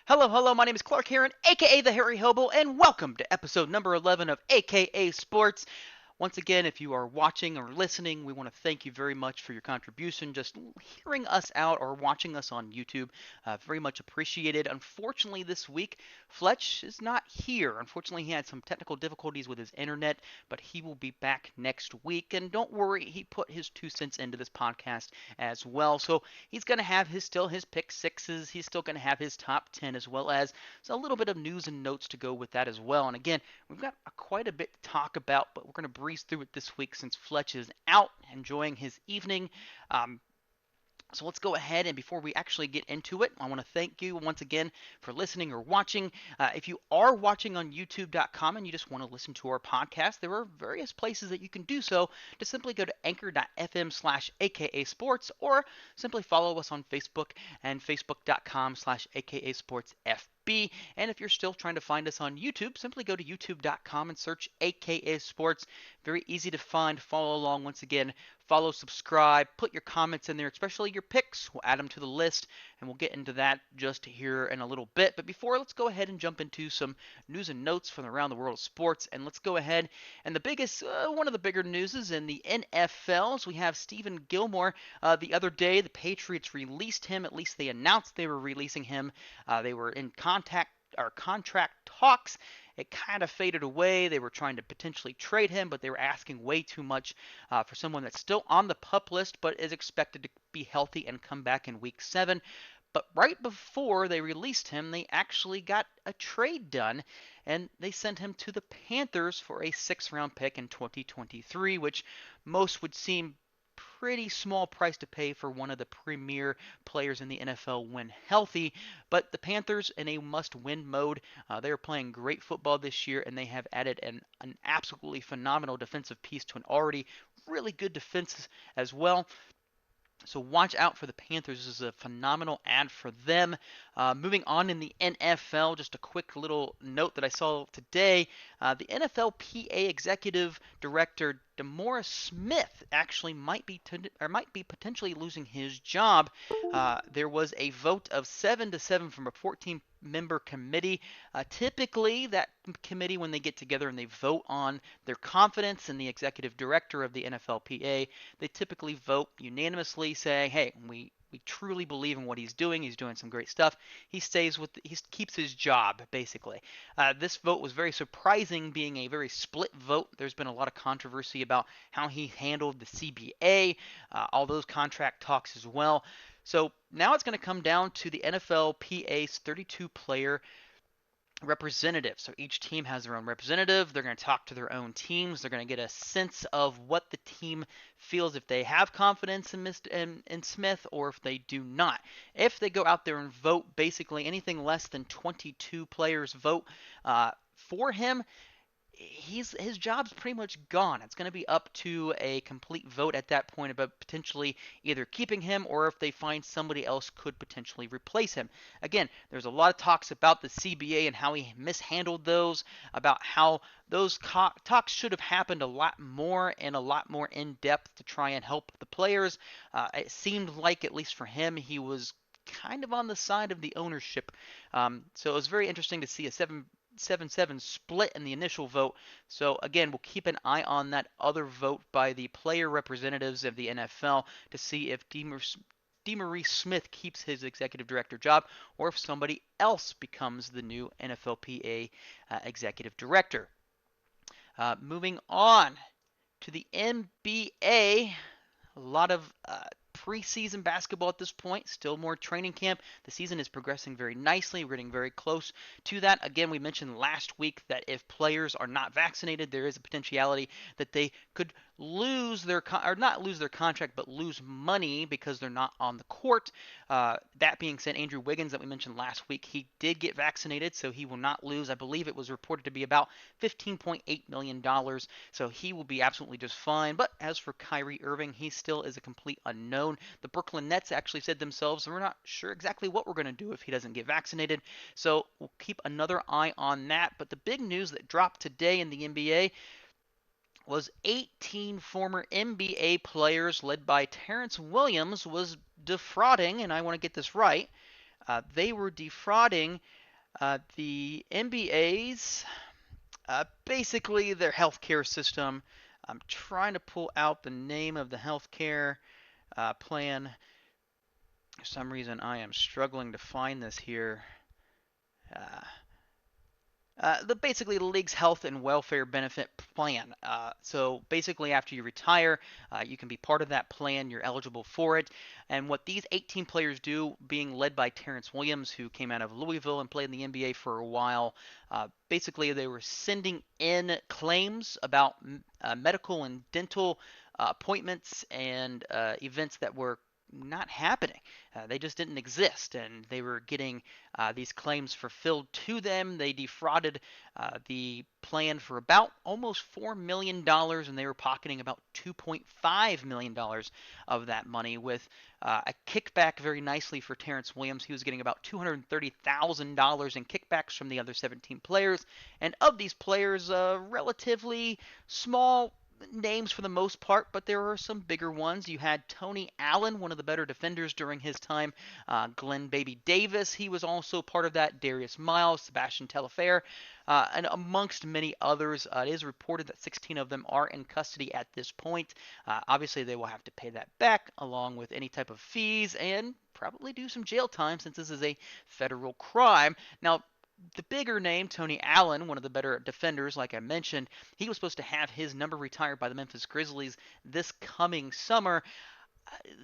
Hello, hello, my name is Clark Heron, aka the Harry Hobo, and welcome to episode number 11 of AKA Sports. Once again, if you are watching or listening, we want to thank you very much for your contribution. Just hearing us out or watching us on YouTube, very much appreciated. Unfortunately, this week, Fletch is not here. Unfortunately, he had some technical difficulties with his internet, but he will be back next week. And don't worry, he put his 2 cents into this podcast as well. So he's going to have his pick sixes. He's still going to have his top 10 as well as a little bit of news and notes to go with that as well. And again, we've got quite a bit to talk about, but we're going to breeze through it this week since Fletch is out enjoying his evening. Um, so let's go ahead and before we actually get into it, I want to thank you once again for listening or watching. If you are watching on youtube.com and you just want to listen to our podcast, there are various places that you can do so. Just simply go to anchor.fm/aka sports or simply follow us on Facebook and facebook.com/aka sports FB. And if you're still trying to find us on YouTube, simply go to youtube.com and search AKA Sports. Very easy to find. Follow along once again. Follow, subscribe, put your comments in there, especially your picks. We'll add them to the list, and we'll get into that just here in a little bit. But before, let's go ahead and jump into some news and notes from around the world of sports. And let's go ahead. And the biggest, one of the bigger news is in the NFLs. We have Stephen Gilmore. The other day, the Patriots released him. At least they announced they were releasing him. They were in contract talks. It kind of faded away. They were trying to potentially trade him, but they were asking way too much for someone that's still on the PUP list but is expected to be healthy and come back in week 7. But right before they released him, they actually got a trade done, and they sent him to the Panthers for a 6th-round pick in 2023, which most would seem pretty small price to pay for one of the premier players in the NFL when healthy. But the Panthers in a must-win mode. They are playing great football this year, and they have added an absolutely phenomenal defensive piece to an already really good defense as well. So watch out for the Panthers. This is a phenomenal ad for them. Moving on in the NFL, just a quick little note that I saw today. The NFLPA executive director DeMaurice Smith actually might be potentially losing his job. There was a vote of 7-7 from a 14-member committee. Typically, that committee, when they get together and they vote on their confidence in the executive director of the NFLPA, they typically vote unanimously, saying, "Hey, we truly believe in what he's doing. He's doing some great stuff. He keeps his job basically." This vote was very surprising, being a very split vote. There's been a lot of controversy about how he handled the CBA, all those contract talks as well. So now it's going to come down to the NFLPA's 32 player representative. So each team has their own representative. They're going to talk to their own teams. They're going to get a sense of what the team feels, if they have confidence in Smith or if they do not. If they go out there and vote, basically anything less than 22 players vote for him, his job's pretty much gone. It's going to be up to a complete vote at that point about potentially either keeping him or if they find somebody else could potentially replace him. Again, there's a lot of talks about the CBA and how he mishandled those, about how those talks should have happened a lot more and a lot more in depth to try and help the players. It seemed like, at least for him, he was kind of on the side of the ownership. So it was very interesting to see a 7-7 split in the initial vote. So again, we'll keep an eye on that other vote by the player representatives of the NFL to see if DeMaurice Smith keeps his executive director job or if somebody else becomes the new NFLPA executive director. Moving on to the NBA, a lot of preseason basketball at this point, still more training camp. The season is progressing very nicely. We're getting very close to that. Again, we mentioned last week that if players are not vaccinated, there is a potentiality that they could lose their or not lose their contract, but lose money because they're not on the court. That being said, Andrew Wiggins, that we mentioned last week, he did get vaccinated, so he will not lose. I believe it was reported to be about $15.8 million, so he will be absolutely just fine. But as for Kyrie Irving, he still is a complete unknown. The Brooklyn Nets actually said themselves, we're not sure exactly what we're going to do if he doesn't get vaccinated, so we'll keep another eye on that. But the big news that dropped today in the NBA was 18 former NBA players led by Terrence Williams was defrauding, and I want to get this right, They were defrauding the NBA's basically their healthcare system. I'm trying to pull out the name of the healthcare plan. For some reason, I am struggling to find this here. Uh, basically the league's health and welfare benefit plan. So basically, after you retire, you can be part of that plan. You're eligible for it. And what these 18 players do, being led by Terrence Williams, who came out of Louisville and played in the NBA for a while, basically they were sending in claims about medical and dental appointments and events that were not happening. They just didn't exist, and they were getting these claims fulfilled to them. They defrauded the plan for about almost $4 million, and they were pocketing about $2.5 million of that money with a kickback very nicely for Terrence Williams. He was getting about $230,000 in kickbacks from the other 17 players, and of these players, relatively small names for the most part, but there are some bigger ones. You had Tony Allen, one of the better defenders during his time. Glenn Baby Davis, he was also part of that. Darius Miles, Sebastian Telfair, and amongst many others. It is reported that 16 of them are in custody at this point. Obviously, they will have to pay that back along with any type of fees and probably do some jail time since this is a federal crime. Now, the bigger name, Tony Allen, one of the better defenders, like I mentioned, he was supposed to have his number retired by the Memphis Grizzlies this coming summer.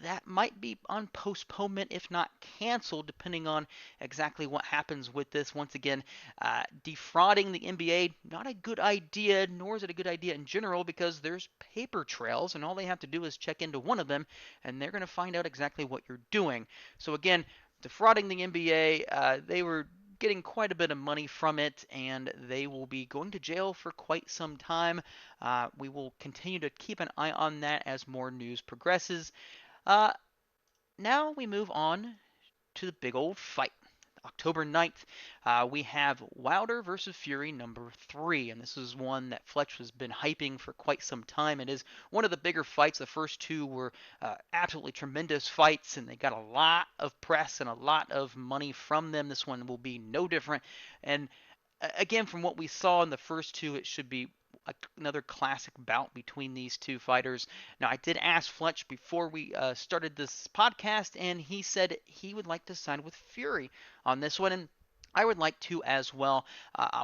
That might be on postponement, if not canceled, depending on exactly what happens with this. Once again, defrauding the NBA, not a good idea, nor is it a good idea in general because there's paper trails, and all they have to do is check into one of them, and they're going to find out exactly what you're doing. So, again, defrauding the NBA, they were getting quite a bit of money from it, and they will be going to jail for quite some time. We will continue to keep an eye on that as more news progresses. Uh, Now we move on to the big old fight. October 9th, we have Wilder versus Fury number 3, and this is one that Fletch has been hyping for quite some time. It is one of the bigger fights. The first two were absolutely tremendous fights, and they got a lot of press and a lot of money from them. This one will be no different. And again, from what we saw in the first two, it should be another classic bout between these two fighters. Now, I did ask Fletch before we started this podcast, and he said he would like to sign with Fury on this one, and I would like to as well.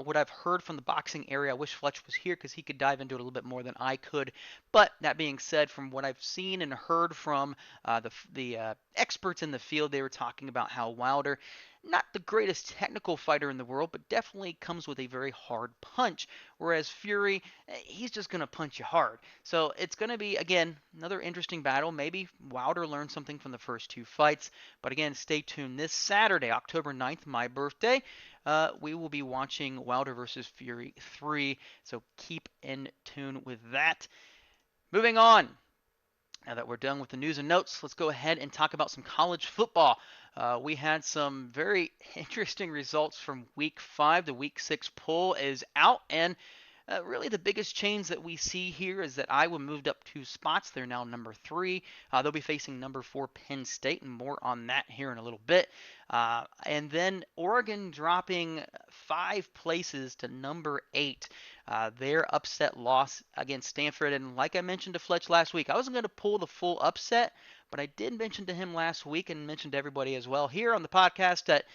What I've heard from the boxing area, I wish Fletch was here because he could dive into it a little bit more than I could. But that being said, from what I've seen and heard from the experts in the field, they were talking about how Wilder, not the greatest technical fighter in the world, but definitely comes with a very hard punch. Whereas Fury, he's just going to punch you hard. So it's going to be, again, another interesting battle. Maybe Wilder learned something from the first two fights. But again, stay tuned. This Saturday, October 9th, my birthday, we will be watching Wilder versus Fury 3. So keep in tune with that. Moving on. Now that we're done with the news and notes, let's go ahead and talk about some college football. We had some very interesting results from week 5. The week 6 poll is out, and really the biggest change that we see here is that Iowa moved up 2 spots. They're now number 3. They'll be facing number 4 Penn State, and more on that here in a little bit. And then Oregon dropping 5 places to number 8. Their upset loss against Stanford. And like I mentioned to Fletch last week, I wasn't going to pull the full upset, but I did mention to him last week and mentioned to everybody as well here on the podcast that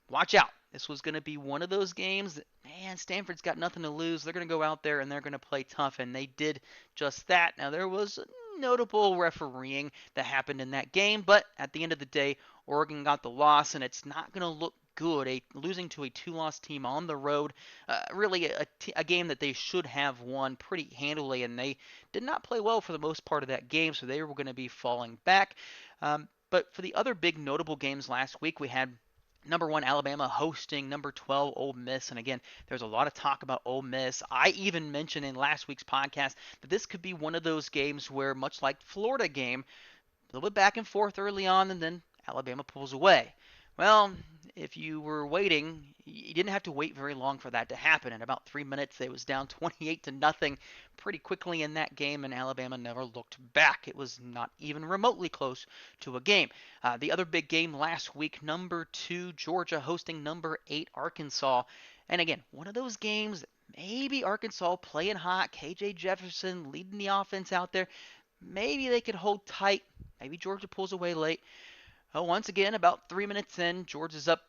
watch out. This was going to be one of those games that, man, Stanford's got nothing to lose. They're going to go out there and they're going to play tough, and they did just that. Now, there was notable refereeing that happened in that game, but at the end of the day, Oregon got the loss, and it's not going to look good. Losing to a 2-loss team on the road, really a game that they should have won pretty handily, and they did not play well for the most part of that game, so they were going to be falling back. But for the other big notable games last week, we had number 1 Alabama hosting number 12 Ole Miss, and again, there's a lot of talk about Ole Miss. I even mentioned in last week's podcast that this could be one of those games where, much like the Florida game, a little bit back and forth early on, and then Alabama pulls away. Well, if you were waiting, you didn't have to wait very long for that to happen. In about 3 minutes, they was down 28 to nothing pretty quickly in that game, and Alabama never looked back. It was not even remotely close to a game. The other big game last week, number 2 Georgia hosting number 8 Arkansas, and again, one of those games that maybe Arkansas playing hot, KJ Jefferson leading the offense out there. Maybe they could hold tight. Maybe Georgia pulls away late. Oh, once again, about 3 minutes in, Georgia's up.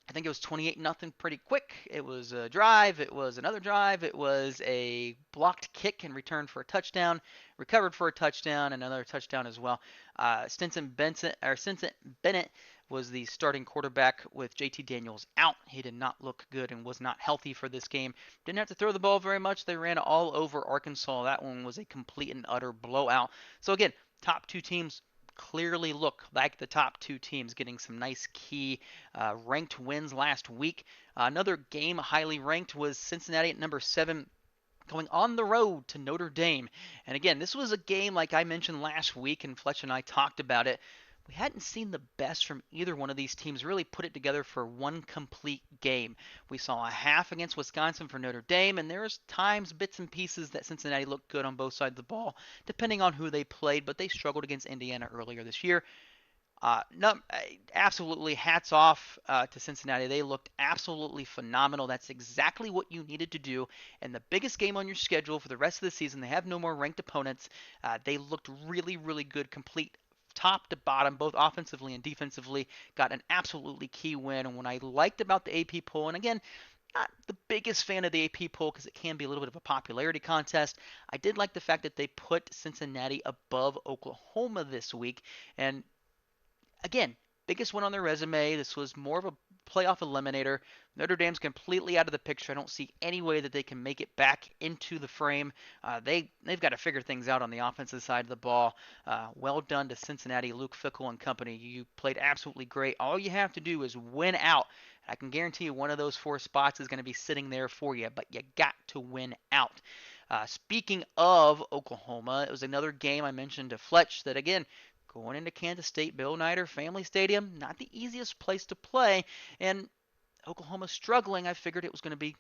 I think it was 28 nothing pretty quick. It was a drive, it was another drive, it was a blocked kick and return for a touchdown, recovered for a touchdown, another touchdown as well. Stinson Bennett was the starting quarterback with JT Daniels out. He did not look good and was not healthy for this game. Didn't have to throw the ball very much. They ran all over Arkansas. That one was a complete and utter blowout. So again, top two teams clearly look like the top two teams, getting some nice key ranked wins last week. Another game highly ranked was Cincinnati at number 7 going on the road to Notre Dame. And again, this was a game like I mentioned last week, and Fletch and I talked about it. We hadn't seen the best from either one of these teams really put it together for one complete game. We saw a half against Wisconsin for Notre Dame, and there's times, bits and pieces that Cincinnati looked good on both sides of the ball, depending on who they played, but they struggled against Indiana earlier this year. No, absolutely hats off to Cincinnati. They looked absolutely phenomenal. That's exactly what you needed to do. And the biggest game on your schedule for the rest of the season, they have no more ranked opponents. They looked really, really good, complete top to bottom, both offensively and defensively. Got an absolutely key win. And what I liked about the AP poll, and again, not the biggest fan of the AP poll because it can be a little bit of a popularity contest. I did like the fact that they put Cincinnati above Oklahoma this week. And again, biggest one on their resume. This was more of a playoff eliminator. Notre Dame's completely out of the picture. I don't see any way that they can make it back into the frame. They've got to figure things out on the offensive side of the ball. Well done to Cincinnati, Luke Fickell and company. You played absolutely great. All you have to do is win out. I can guarantee you one of those 4 spots is going to be sitting there for you, but you got to win out. Speaking of Oklahoma, it was another game I mentioned to Fletch that, again, going into Kansas State, Bill Snyder Family Stadium, not the easiest place to play. And Oklahoma struggling, I figured it was going to be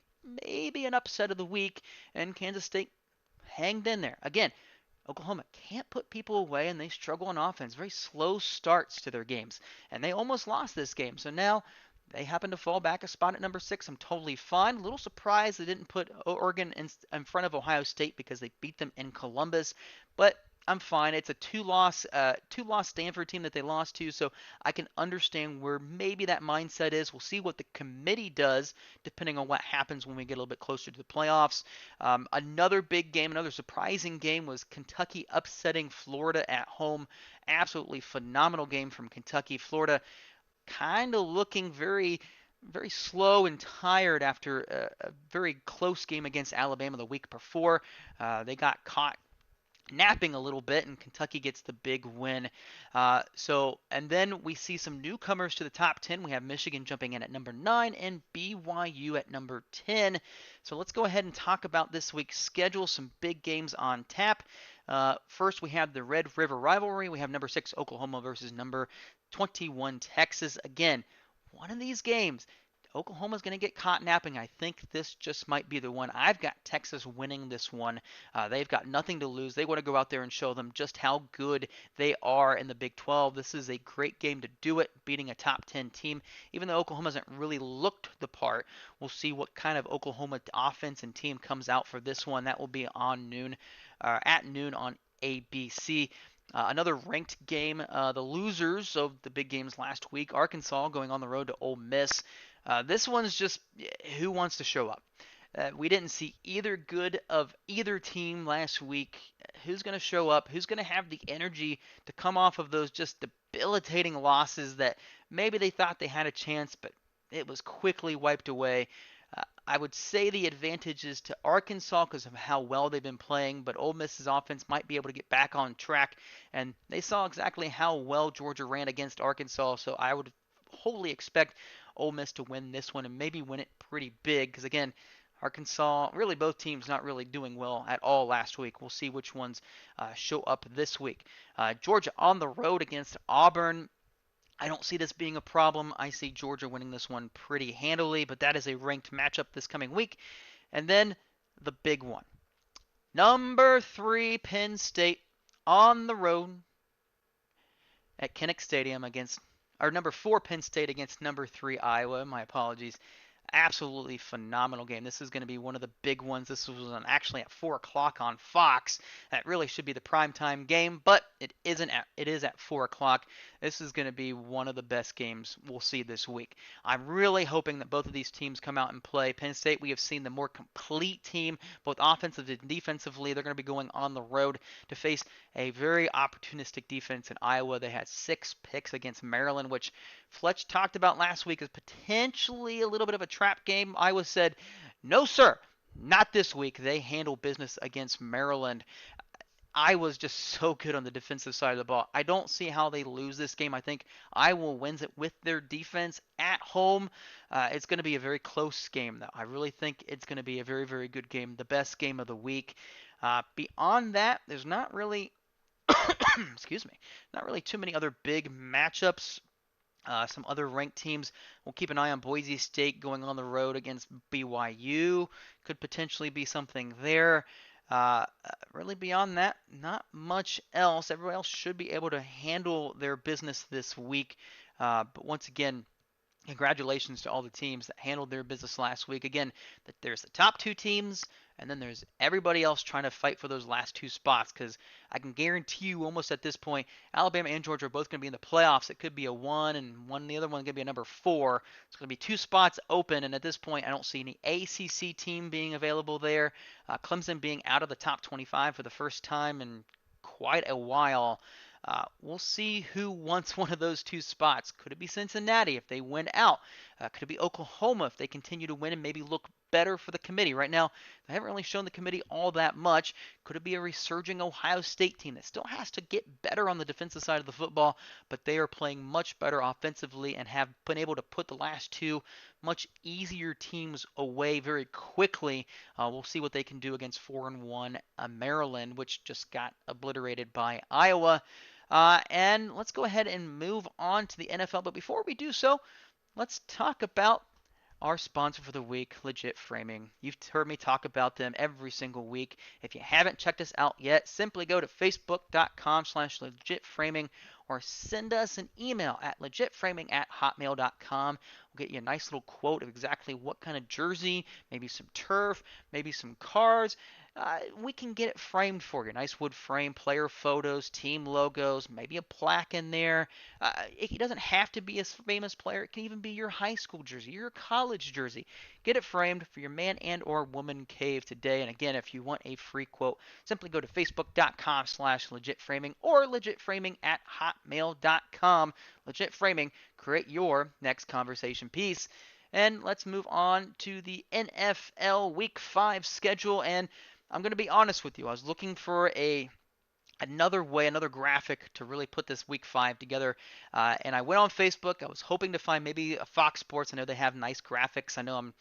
maybe an upset of the week, and Kansas State hanged in there. Again, Oklahoma can't put people away, and they struggle on offense. Very slow starts to their games, and they almost lost this game. So now they happen to fall back a spot at number 6. I'm totally fine. A little surprised they didn't put Oregon in front of Ohio State because they beat them in Columbus, but I'm fine. It's a two loss Stanford team that they lost to, so I can understand where maybe that mindset is. We'll see what the committee does, depending on what happens when we get a little bit closer to the playoffs. Another big game, another surprising game was Kentucky upsetting Florida at home. Absolutely phenomenal game from Kentucky. Florida kind of looking very, very slow and tired after a very close game against Alabama the week before. They got caught napping a little bit, and Kentucky gets the big win. And then we see some newcomers to the top 10. We have Michigan jumping in at number 9 and BYU at number 10. So let's go ahead and talk about this week's schedule. Some big games on tap. First, we have the Red River rivalry. We have number 6 Oklahoma versus number 21 Texas. Again, one of these games, Oklahoma's going to get caught napping. I think this just might be the one. I've got Texas winning this one. They've got nothing to lose. They want to go out there and show them just how good they are in the Big 12. This is a great game to do it, beating a top 10 team. Even though Oklahoma hasn't really looked the part, we'll see what kind of Oklahoma offense and team comes out for this one. That will be on noon, at noon on ABC. Another ranked game, the losers of the big games last week, Arkansas going on the road to Ole Miss. This one's just who wants to show up. We didn't see either good of either team last week. Who's going to show up? Who's going to have the energy to come off of those just debilitating losses that maybe they thought they had a chance, but it was quickly wiped away? I would say the advantage is to Arkansas because of how well they've been playing, but Ole Miss's offense might be able to get back on track, and they saw exactly how well Georgia ran against Arkansas, so I would wholly expect Ole Miss to win this one and maybe win it pretty big because, again, Arkansas, really both teams not really doing well at all last week. We'll see which ones show up this week. Georgia on the road against Auburn. I don't see this being a problem. I see Georgia winning this one pretty handily, but that is a ranked matchup this coming week. And then the big one. Number 3 Penn State on the road at Kinnick Stadium against, or number 4 Penn State against number 3 Iowa. My apologies. Absolutely phenomenal game. This is going to be one of the big ones. This was actually at 4 o'clock on Fox. That really should be the primetime game, but it isn't. It is at 4 o'clock. This is going to be one of the best games we'll see this week. I'm really hoping that both of these teams come out and play. Penn State, we have seen the more complete team, both offensively and defensively. They're going to be going on the road to face a very opportunistic defense in Iowa. They had 6 picks against Maryland, which Fletch talked about last week as potentially a little bit of a trap game. Iowa said, no, sir, not this week. They handle business against Maryland. Iowa's just so good on the defensive side of the ball. I don't see how they lose this game. I think Iowa wins it with their defense at home. It's going to be a very close game, though. I really think it's going to be a very, very good game, the best game of the week. Beyond that, there's not really, excuse me, not really too many other big matchups. Some other ranked teams, we'll keep an eye on Boise State going on the road against BYU. Could potentially be something there. Really beyond that, not much else. Everybody else should be able to handle their business this week. But once again, congratulations to all the teams that handled their business last week. Again, there's the top 2 teams, and then there's everybody else trying to fight for those last 2 spots. Because I can guarantee you, almost at this point, Alabama and Georgia are both going to be in the playoffs. It could be a 1, and the other one going to be a number 4. It's going to be 2 spots open, and at this point, I don't see any ACC team being available there. Clemson being out of the top 25 for the first time in quite a while. We'll see who wants one of those 2 spots. Could it be Cincinnati if they win out? Could it be Oklahoma if they continue to win and maybe look better for the committee? Right now, they haven't really shown the committee all that much. Could it be a resurging Ohio State team that still has to get better on the defensive side of the football, but they are playing much better offensively and have been able to put the last 2 much easier teams away very quickly? We'll see what they can do against 4-1 Maryland, which just got obliterated by Iowa. And let's go ahead and move on to the NFL. But before we do so, let's talk about our sponsor for the week, Legit Framing. You've heard me talk about them every single week. If you haven't checked us out yet, simply go to facebook.com/legitframing or send us an email at legitframing@hotmail.com. We'll get you a nice little quote of exactly what kind of jersey, maybe some turf, maybe some cards. We can get it framed for you. Nice wood frame, player photos, team logos, maybe a plaque in there. It doesn't have to be a famous player. It can even be your high school jersey, your college jersey. Get it framed for your man and or woman cave today. And again, if you want a free quote, simply go to facebook.com/legitframing or legitframing@hotmail.com. Legit Framing, create your next conversation piece. And let's move on to the NFL Week 5 schedule. And I'm going to be honest with you. I was looking for another graphic to really put this Week 5 together, and I went on Facebook. I was hoping to find maybe a Fox Sports. I know they have nice graphics. I know I'm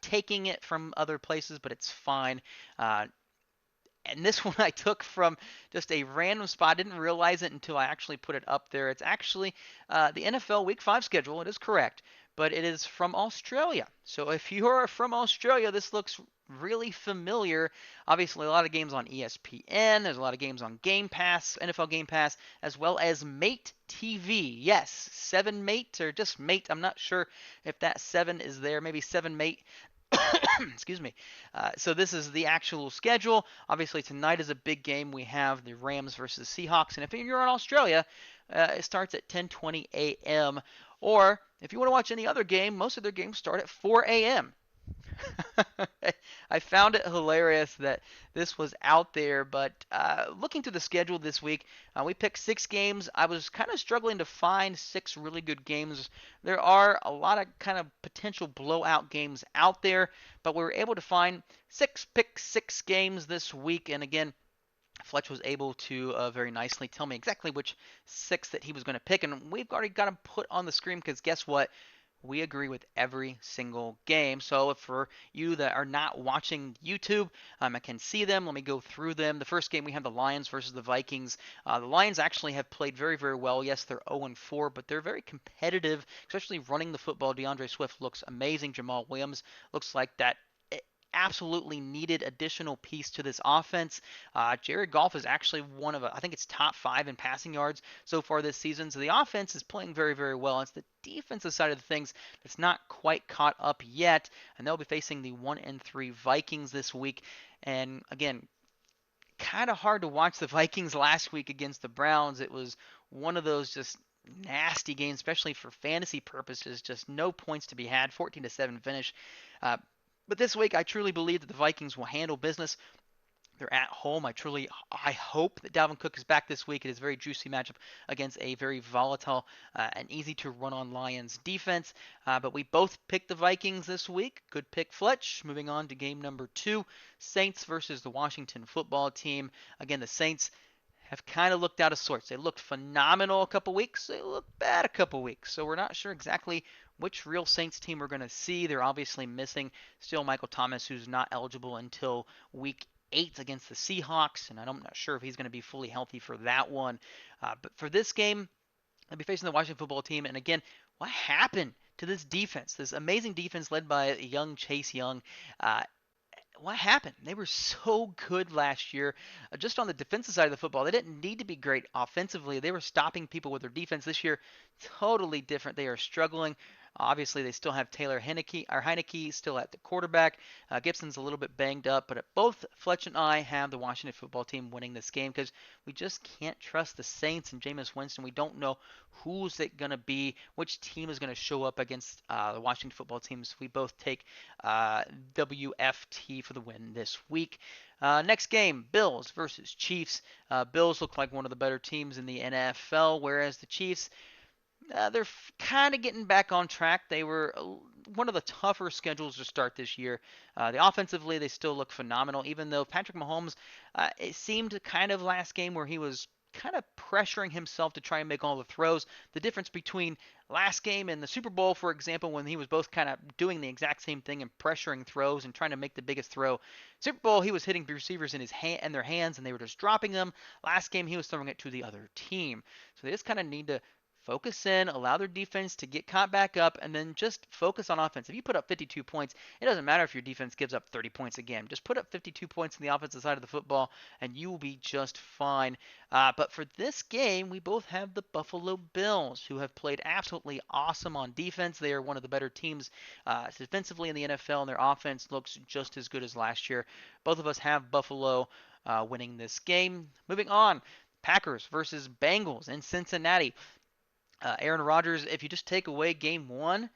taking it from other places, but it's fine. And this one I took from just a random spot. I didn't realize it until I actually put it up there. It's actually the NFL Week 5 schedule. It is correct, but it is from Australia. So if you are from Australia, this looks really familiar. Obviously, a lot of games on ESPN. There's a lot of games on Game Pass, NFL Game Pass, as well as Mate TV. Yes, 7 Mate or just Mate. I'm not sure if that 7 is there. Maybe 7 Mate. Excuse me. So this is the actual schedule. Obviously, tonight is a big game. We have the Rams versus Seahawks, and if you're in Australia, it starts at 10:20 a.m. Or if you want to watch any other game, most of their games start at 4 a.m. I found it hilarious that this was out there, but looking through the schedule this week, we picked 6 games. I was kind of struggling to find 6 really good games. There are a lot of kind of potential blowout games out there, but we were able to find pick 6 games this week, and again, Fletch was able to very nicely tell me exactly which 6 that he was going to pick, and we've already got them put on the screen because guess what? We agree with every single game. So, if for you that are not watching YouTube, I can see them. Let me go through them. The first game we have the Lions versus the Vikings. The Lions actually have played very, very well. Yes, they're 0-4, but they're very competitive, especially running the football. DeAndre Swift looks amazing. Jamal Williams looks like that absolutely needed additional piece to this offense. Jared Goff is actually one of, I think it's top 5 in passing yards so far this season. So the offense is playing very, very well. It's the defensive side of the things that's not quite caught up yet, and they'll be facing the 1-3 Vikings this week. And again, kind of hard to watch the Vikings last week against the Browns. It was one of those just nasty games, especially for fantasy purposes. Just no points to be had. 14-7 finish. Uh, but this week, I truly believe that the Vikings will handle business. They're at home. I hope that Dalvin Cook is back this week. It is a very juicy matchup against a very volatile and easy to run on Lions defense. But we both picked the Vikings this week. Good pick, Fletch. Moving on to game number 2, Saints versus the Washington Football Team. Again, the Saints have kind of looked out of sorts. They looked phenomenal a couple weeks. They looked bad a couple weeks. So we're not sure exactly which real Saints team we're going to see. They're obviously missing still Michael Thomas, who's not eligible until week 8 against the Seahawks, and I'm not sure if he's going to be fully healthy for that one. But for this game, I'll be facing the Washington Football Team, and again, what happened to this defense? This amazing defense led by young Chase Young. Uh, what happened? They were so good last year. Just on the defensive side of the football, they didn't need to be great offensively. They were stopping people with their defense. This year, totally different. They are struggling. Obviously, they still have Taylor Heineke still at the quarterback. Gibson's a little bit banged up, but both Fletch and I have the Washington Football Team winning this game because we just can't trust the Saints and Jameis Winston. We don't know who's it going to be, which team is going to show up against the Washington Football Teams. We both take WFT for the win this week. Next game, Bills versus Chiefs. Bills look like one of the better teams in the NFL, whereas the Chiefs, they're kind of getting back on track. They were one of the tougher schedules to start this year. The offensively, they still look phenomenal, even though Patrick Mahomes, it seemed kind of last game where he was kind of pressuring himself to try and make all the throws. The difference between last game and the Super Bowl, for example, when he was both kind of doing the exact same thing and pressuring throws and trying to make the biggest throw. Super Bowl, he was hitting receivers in his hand and their hands, and they were just dropping them. Last game, he was throwing it to the other team. So they just kind of need to focus in, allow their defense to get caught back up, and then just focus on offense. If you put up 52 points, it doesn't matter if your defense gives up 30 points again. Just put up 52 points on the offensive side of the football, and you will be just fine. But for this game, we both have the Buffalo Bills, who have played absolutely awesome on defense. They are one of the better teams defensively in the NFL, and their offense looks just as good as last year. Both of us have Buffalo winning this game. Moving on. Packers versus Bengals in Cincinnati. Aaron Rodgers, if you just take away game 1,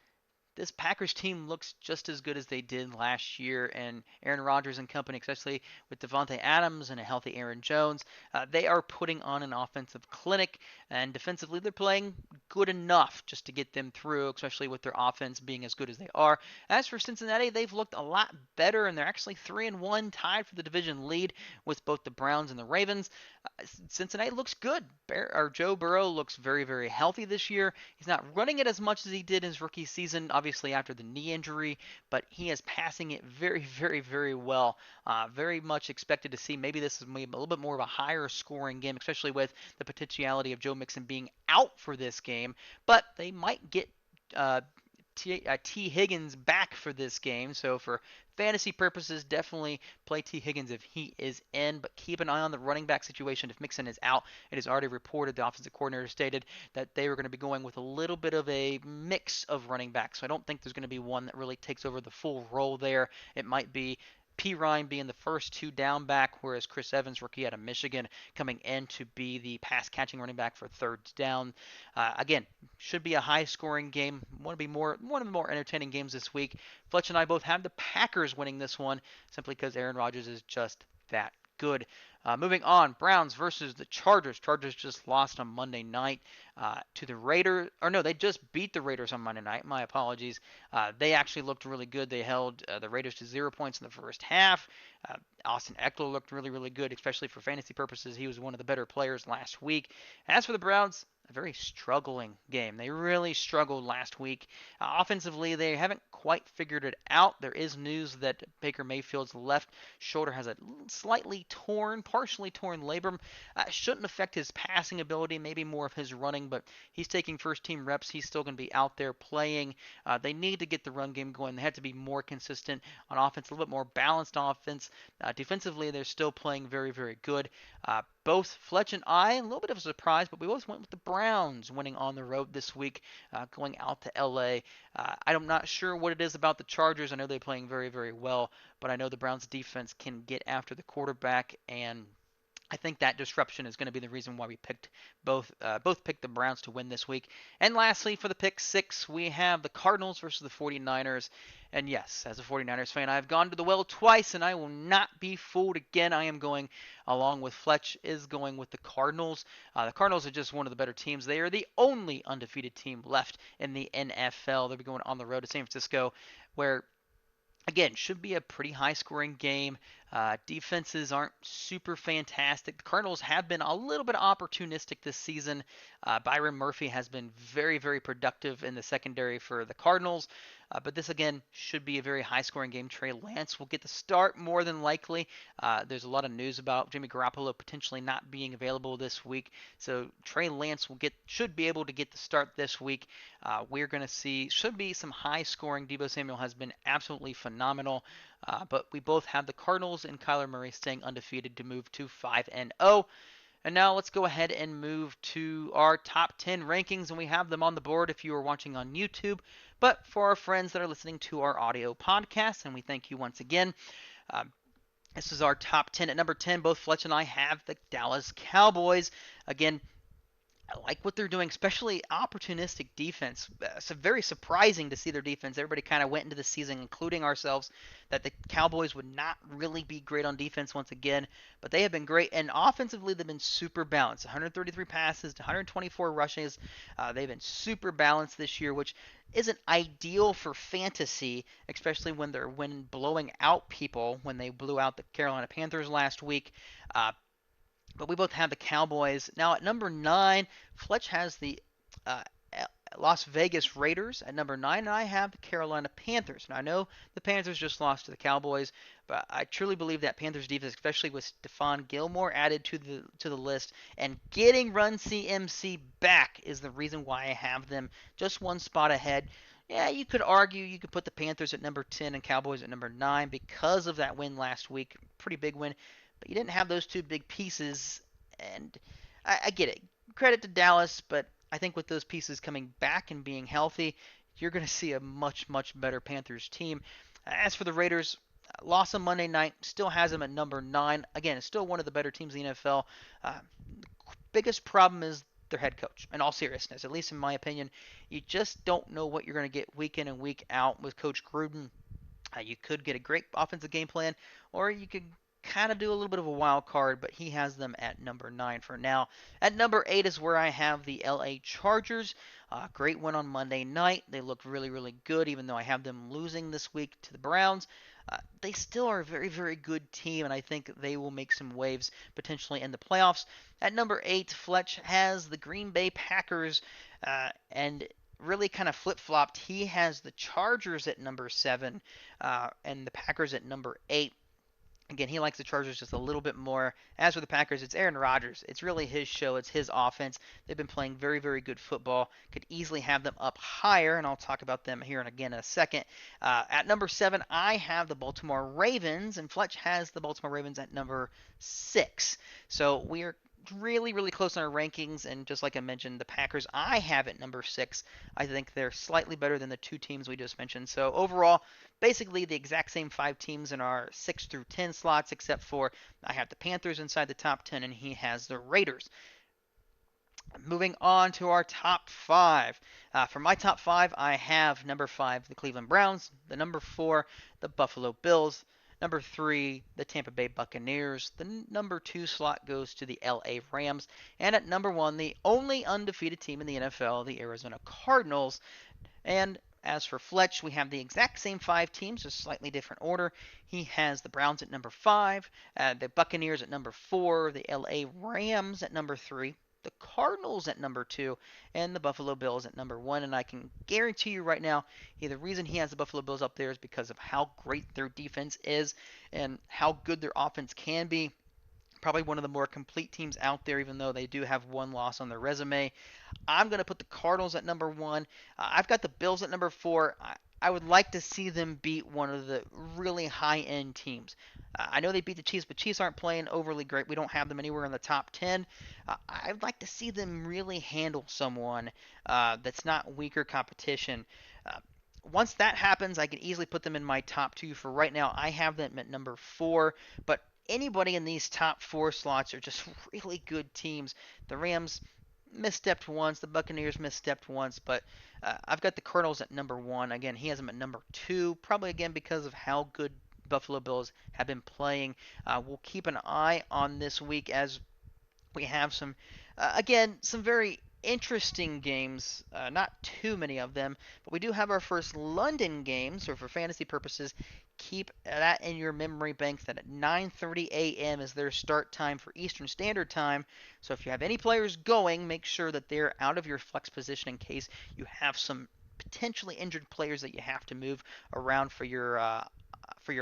this Packers team looks just as good as they did last year, and Aaron Rodgers and company, especially with Devontae Adams and a healthy Aaron Jones, they are putting on an offensive clinic, and defensively they're playing good enough just to get them through, especially with their offense being as good as they are. As for Cincinnati, they've looked a lot better, and they're actually 3-1, tied for the division lead with both the Browns and the Ravens. Cincinnati looks good. Joe Burrow looks very, very healthy this year. He's not running it as much as he did his rookie season, obviously after the knee injury, but he is passing it very, very, very well. Very much expected to see maybe this is maybe a little bit more of a higher scoring game, especially with the potentiality of Joe Mixon being out for this game. But they might get uh, T. Higgins back for this game. So for fantasy purposes, definitely play T. Higgins if he is in, but keep an eye on the running back situation if Mixon is out. It is already reported, the offensive coordinator stated that they were going to be going with a little bit of a mix of running backs. So I don't think there's going to be one that really takes over the full role there. It might be P. Ryan being the first 2 down back, whereas Chris Evans, rookie out of Michigan, coming in to be the pass catching running back for third down. Again, should be a high scoring game. Want to be one of the more entertaining games this week. Fletch and I both have the Packers winning this one simply because Aaron Rodgers is just that good. Moving on, Browns versus the Chargers. Chargers just lost on Monday night to the Raiders. Or no, they just beat the Raiders on Monday night. My apologies. They actually looked really good. They held the Raiders to 0 points in the first half. Austin Eckler looked really, really good, especially for fantasy purposes. He was one of the better players last week. As for the Browns, a very struggling game. They really struggled last week. Offensively, they haven't quite figured it out. There is news that Baker Mayfield's left shoulder has a slightly torn, partially torn labrum. Shouldn't affect his passing ability, maybe more of his running, but he's taking first team reps. He's still going to be out there playing. They need to get the run game going. They have to be more consistent on offense, a little bit more balanced offense. Defensively, they're still playing very, very good. Both Fletch and I, a little bit of a surprise, but we both went with the Browns winning on the road this week, going out to LA. I'm not sure what it is about the Chargers. I know they're playing very, very well, but I know the Browns defense can get after the quarterback, and I think that disruption is going to be the reason why we picked both picked the Browns to win this week. And lastly, for the pick six, we have the Cardinals versus the 49ers. And yes, as a 49ers fan, I've gone to the well twice, and I will not be fooled again. I am going, along with Fletch, is going with the Cardinals. The Cardinals are just one of the better teams. They are the only undefeated team left in the NFL. They'll be going on the road to San Francisco, where again, should be a pretty high scoring game. Defenses aren't super fantastic. The Cardinals have been a little bit opportunistic this season. Byron Murphy has been very, very productive in the secondary for the Cardinals. But this, again, should be a very high scoring game. Trey Lance will get the start more than likely. There's a lot of news about Jimmy Garoppolo potentially not being available this week. So Trey Lance should be able to get the start this week. We're going to see, should be some high scoring. Deebo Samuel has been absolutely phenomenal. But we both have the Cardinals and Kyler Murray staying undefeated to move to 5-0. And now let's go ahead and move to our top 10 rankings, and we have them on the board if you are watching on YouTube. But for our friends that are listening to our audio podcast, and we thank you once again, uh, this is our top 10. At number 10, both Fletch and I have the Dallas Cowboys. Again, I like what they're doing, especially opportunistic defense. It's very surprising to see their defense. Everybody kind of went into the season, including ourselves, that the Cowboys would not really be great on defense once again, but they have been great. And offensively, they've been super balanced. 133 passes to 124 rushes. They've been super balanced this year, which isn't ideal for fantasy, especially when they're blowing out people when they blew out the Carolina Panthers last week. But we both have the Cowboys. Now at number 9, Fletch has the uh, Las Vegas Raiders at number 9, and I have the Carolina Panthers. Now I know the Panthers just lost to the Cowboys, but I truly believe that Panthers defense, especially with Stephon Gilmore added to the list, and getting Run CMC back is the reason why I have them just one spot ahead. Yeah, you could argue you could put the Panthers at number 10 and Cowboys at number 9 because of that win last week. Pretty big win. But you didn't have those two big pieces, and I get it. Credit to Dallas, but I think with those pieces coming back and being healthy, you're going to see a much, much better Panthers team. As for the Raiders, loss on Monday night, still has them at number 9. Again, it's still one of the better teams in the NFL. Biggest problem is their head coach, in all seriousness, at least in my opinion. You just don't know what you're going to get week in and week out with Coach Gruden. You could get a great offensive game plan, or you could kind of do a little bit of a wild card, but he has them at number 9 for now. At number 8 is where I have the LA Chargers. Great win on Monday night. They look really, really good, even though I have them losing this week to the Browns. They still are a very, very good team, and I think they will make some waves potentially in the playoffs. At number 8, Fletch has the Green Bay Packers, and really kind of flip flopped. He has the Chargers at number 7 and the Packers at number 8. Again, he likes the Chargers just a little bit more. As for the Packers, it's Aaron Rodgers. It's really his show. It's his offense. They've been playing very, very good football. Could easily have them up higher, and I'll talk about them here and again in a second. At number 7, I have the Baltimore Ravens, and Fletch has the Baltimore Ravens at number 6. So we're really, really close on our rankings, and just like I mentioned, the Packers I have at number 6. I think they're slightly better than the two teams we just mentioned. So overall, basically the exact same 5 teams in our 6 through 10 slots, except for I have the Panthers inside the top 10, and he has the Raiders. Moving on to our top 5. For my top 5, I have number 5, the Cleveland Browns, the number 4, the Buffalo Bills, number 3, the Tampa Bay Buccaneers. The number 2 slot goes to the LA Rams. And at number 1, the only undefeated team in the NFL, the Arizona Cardinals. And as for Fletch, we have the exact same 5 teams, just slightly different order. He has the Browns at number 5, the Buccaneers at number 4, the LA Rams at number 3, the Cardinals at number 2 and the Buffalo Bills at number 1. And I can guarantee you right now, the reason he has the Buffalo Bills up there is because of how great their defense is and how good their offense can be. Probably one of the more complete teams out there, even though they do have one loss on their resume. I'm going to put the Cardinals at number 1. I've got the Bills at number 4. I would like to see them beat one of the really high-end teams. I know they beat the Chiefs, but Chiefs aren't playing overly great. We don't have them anywhere in the top 10. I'd like to see them really handle someone that's not weaker competition. Uh, Once that happens, I can easily put them in my top 2. For right now, I have them at number 4. But anybody in these top 4 slots are just really good teams. The Rams misstepped once. The Buccaneers misstepped once, but I've got the Cardinals at number 1. Again, he has them at number 2, probably again because of how good Buffalo Bills have been playing. We'll keep an eye on this week as we have some, again, some very interesting games. Not too many of them, but we do have our first London game. So for fantasy purposes, keep that in your memory bank. That at 9:30 a.m. is their start time for Eastern Standard Time. So if you have any players going, make sure that they're out of your flex position in case you have some potentially injured players that you have to move around for your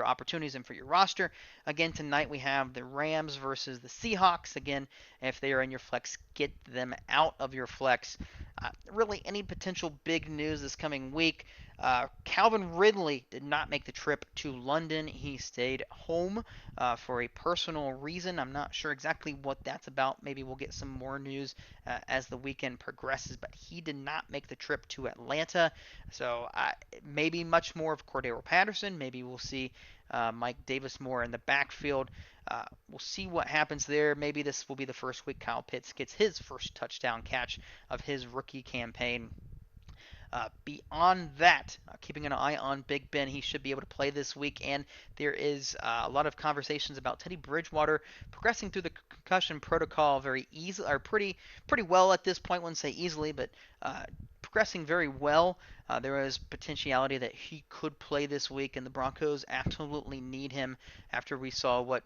opportunities and for your roster. Again, tonight we have the Rams versus the Seahawks. Again, if they are in your flex, get them out of your flex. Really, any potential big news this coming week? Calvin Ridley did not make the trip to London. He stayed home for a personal reason. I'm not sure exactly what that's about. Maybe we'll get some more news as the weekend progresses, but he did not make the trip to Atlanta. So maybe much more of Cordero Patterson. Maybe we'll see Mike Davis more in the backfield. We'll see what happens there. Maybe this will be the first week Kyle Pitts gets his first touchdown catch of his rookie campaign. Beyond that, keeping an eye on Big Ben, he should be able to play this week, and there is a lot of conversations about Teddy Bridgewater progressing through the concussion protocol very easily, or pretty well at this point. I wouldn't say easily, but progressing very well. There is potentiality that he could play this week, and the Broncos absolutely need him after we saw what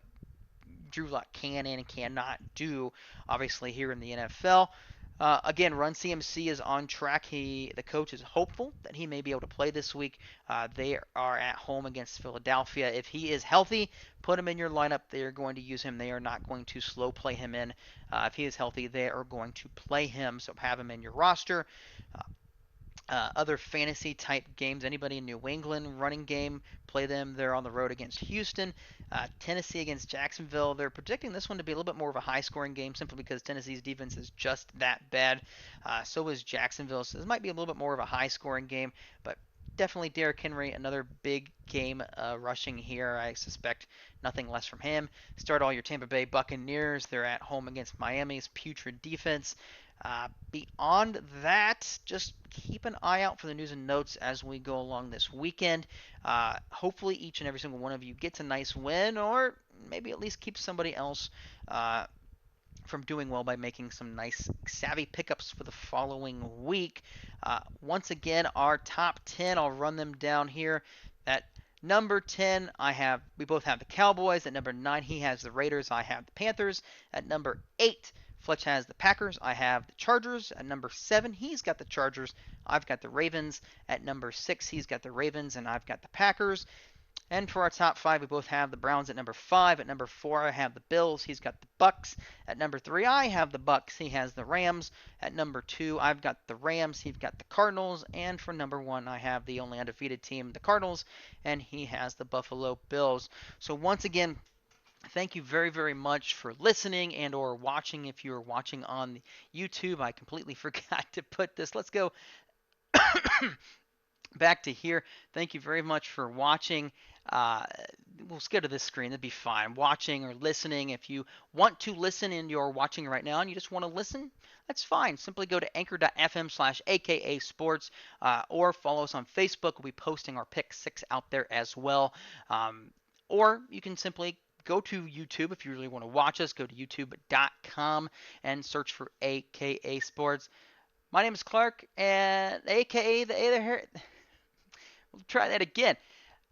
Drew Lock can and cannot do, obviously, here in the NFL. Again, Run CMC is on track. The coach is hopeful that he may be able to play this week. They are at home against Philadelphia. If he is healthy, put him in your lineup. They are going to use him. They are not going to slow play him in. If he is healthy, they are going to play him. So have him in your roster. Other fantasy type games, anybody in New England, running game, play them. They're on the road against Houston. Tennessee against Jacksonville. They're predicting this one to be a little bit more of a high scoring game simply because Tennessee's defense is just that bad. So is Jacksonville. So this might be a little bit more of a high scoring game, but definitely Derrick Henry, another big game rushing here. I suspect nothing less from him. Start all your Tampa Bay Buccaneers. They're at home against Miami's putrid defense. Beyond that, just keep an eye out for the news and notes as we go along this weekend. Hopefully, each and every single one of you gets a nice win, or maybe at least keep somebody else from doing well by making some nice savvy pickups for the following week. Once again, our top 10, I'll run them down here. At number 10, we both have the Cowboys. At number 9, he has the Raiders. I have the Panthers. At number 8, Fletch has the Packers. I have the Chargers. At number 7, he's got the Chargers. I've got the Ravens. At number 6, he's got the Ravens, and I've got the Packers. And for our top 5, we both have the Browns at number 5. At number 4, I have the Bills. He's got the Bucks. At number 3, I have the Bucks. He has the Rams. At number 2, I've got the Rams. He's got the Cardinals. And for number 1, I have the only undefeated team, the Cardinals, and he has the Buffalo Bills. So once again, thank you very, very much for listening and or watching. If you're watching on YouTube, I completely forgot to put this. Let's go back to here. Thank you very much for watching. Uh, we'll skip to this screen. That'd be fine. Watching or listening. If you want to listen and you're watching right now and you just want to listen, that's fine. Simply go to anchor.fm/aka sports or follow us on Facebook. We'll be posting our pick six out there as well. Or you can simply go to YouTube if you really want to watch us. Go to youtube.com and search for AKA Sports. My name is Clark, and AKA the Harry. We'll try that again.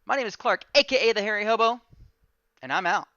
My name is Clark, AKA the Harry Hobo, and I'm out.